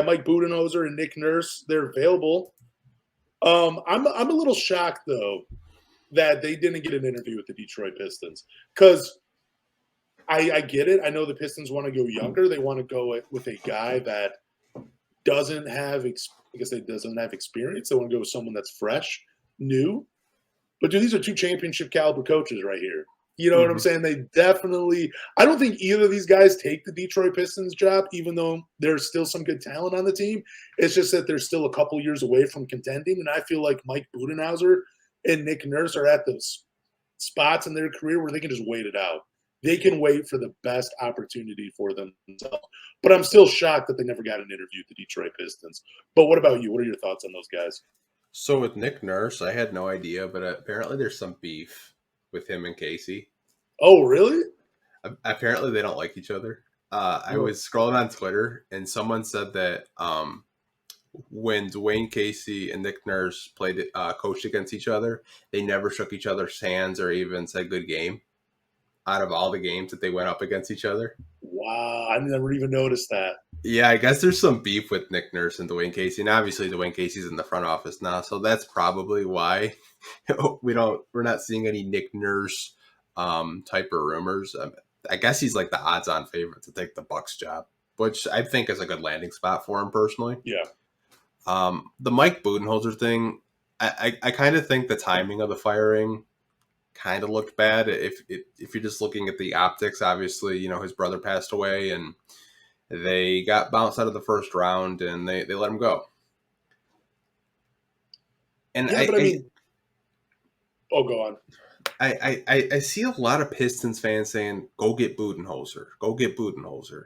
Mike Budenholzer and Nick Nurse, they're available. I'm a little shocked though that they didn't get an interview with the Detroit Pistons because I get it. I know the Pistons want to go younger. They want to go with a guy that doesn't have doesn't have experience. They want to go with someone that's fresh, new. But dude, these are two championship caliber coaches right here. You know what I'm saying? They definitely – I don't think either of these guys take the Detroit Pistons job, even though there's still some good talent on the team. It's just that they're still a couple years away from contending, and I feel like Mike Budenholzer and Nick Nurse are at those spots in their career where they can just wait it out. They can wait for the best opportunity for themselves. But I'm still shocked that they never got an interview with the Detroit Pistons. But what about you? What are your thoughts on those guys? So with Nick Nurse, I had no idea, but apparently there's some beef with him and Casey. Oh, really? Apparently they don't like each other. I was scrolling on Twitter, and someone said that when Dwayne Casey and Nick Nurse played coached against each other, they never shook each other's hands or even said good game out of all the games that they went up against each other. Wow, I never even noticed that. Yeah, I guess there's some beef with Nick Nurse and Dwayne Casey, and obviously Dwayne Casey's in the front office now, so that's probably why we're not seeing any Nick Nurse type of rumors. I guess he's like the odds-on favorite to take the Bucks job, which I think is a good landing spot for him personally. Yeah. The Mike Budenholzer thing, I kind of think the timing of the firing kind of looked bad. If you're just looking at the optics, obviously, his brother passed away and they got bounced out of the first round and they let him go. And yeah, but I mean, go on. I see a lot of Pistons fans saying, go get Budenholzer. Go get Budenholzer.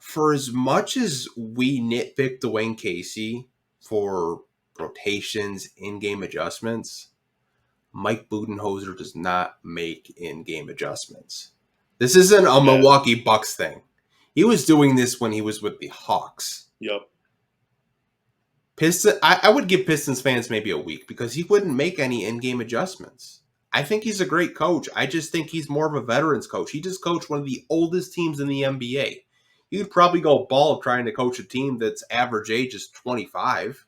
For as much as we nitpick Dwayne Casey for rotations, in-game adjustments, Mike Budenholzer does not make in-game adjustments. This isn't a Milwaukee Bucks thing. He was doing this when he was with the Hawks. Yep. I would give Pistons fans maybe a week because he wouldn't make any in-game adjustments. I think he's a great coach. I just think he's more of a veterans coach. He just coached one of the oldest teams in the NBA. You'd probably go bald trying to coach a team that's average age is 25.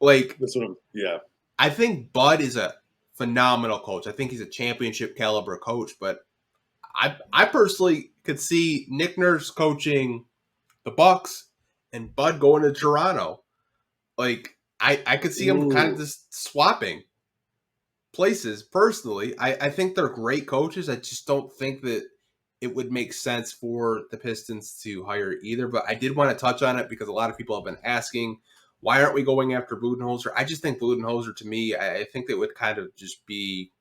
Like, that's what I think Bud is a phenomenal coach. I think he's a championship caliber coach, but I personally could see Nick Nurse coaching the Bucks and Bud going to Toronto. Like, I could see them kind of just swapping places personally. I think they're great coaches. I just don't think that it would make sense for the Pistons to hire either. But I did want to touch on it because a lot of people have been asking, why aren't we going after Budenholzer? I just think Budenholzer, to me, I think it would kind of just be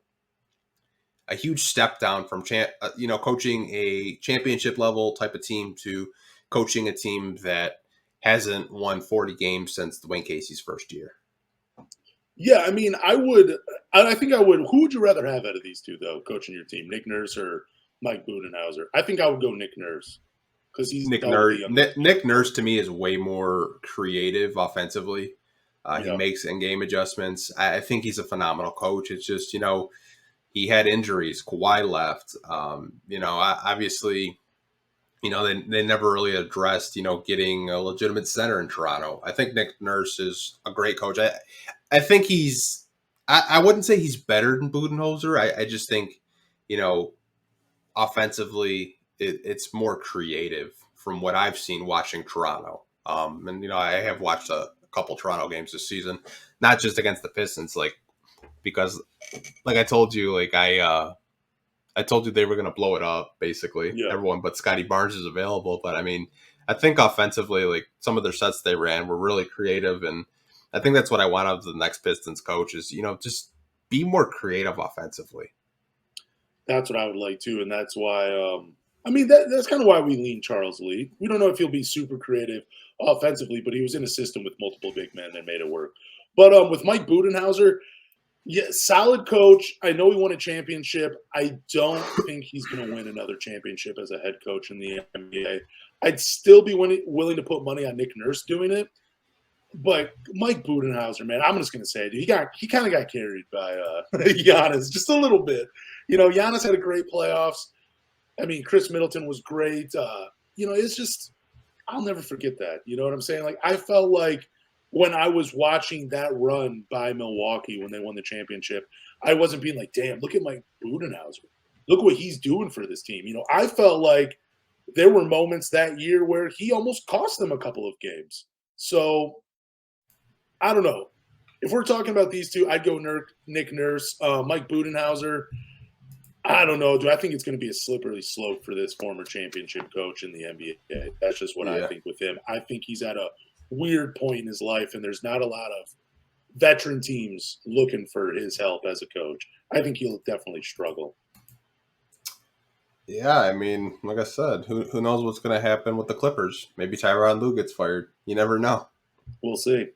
a huge step down from coaching a championship level type of team to coaching a team that hasn't won 40 games since Dwayne Casey's first year. Yeah, I mean, I think I would. Who would you rather have out of these two, though, coaching your team, Nick Nurse or Mike Budenholzer? I think I would go Nick Nurse because he's Nick Nurse to me is way more creative offensively. He makes in-game adjustments. I think he's a phenomenal coach. It's just, he had injuries. Kawhi left. Obviously, they never really addressed, getting a legitimate center in Toronto. I think Nick Nurse is a great coach. I think I wouldn't say he's better than Budenholzer. I just think, offensively, it's more creative from what I've seen watching Toronto. I have watched a couple Toronto games this season, not just against the Pistons, because I told you, I told you they were going to blow it up, basically. Yeah. Everyone but Scotty Barnes is available. But, I think offensively, some of their sets they ran were really creative. And I think that's what I want out of the next Pistons coach is, just be more creative offensively. That's what I would like, too. And that's why, that's kind of why we lean Charles Lee. We don't know if he'll be super creative offensively, but he was in a system with multiple big men that made it work. But with Mike Budenholzer, yeah, solid coach. I know he won a championship. I don't think he's going to win another championship as a head coach in the NBA. I'd still be willing to put money on Nick Nurse doing it. But Mike Budenholzer, man, I'm just going to say it. He kind of got carried by Giannis just a little bit. Giannis had a great playoffs. Chris Middleton was great. It's just I'll never forget that. You know what I'm saying? Like, I felt like when I was watching that run by Milwaukee when they won the championship, I wasn't being like, damn, look at Mike Budenholzer. Look what he's doing for this team. You know, I felt like there were moments that year where he almost cost them a couple of games. So I don't know. If we're talking about these two, I'd go Nick Nurse, Mike Budenholzer. I don't know. Do I think it's going to be a slippery slope for this former championship coach in the NBA? That's just what I think with him. I think he's at a weird point in his life, and there's not a lot of veteran teams looking for his help as a coach. I think he'll definitely struggle. Yeah, I mean, like I said, who knows what's going to happen with the Clippers? Maybe Tyronn Lue gets fired. You never know. We'll see.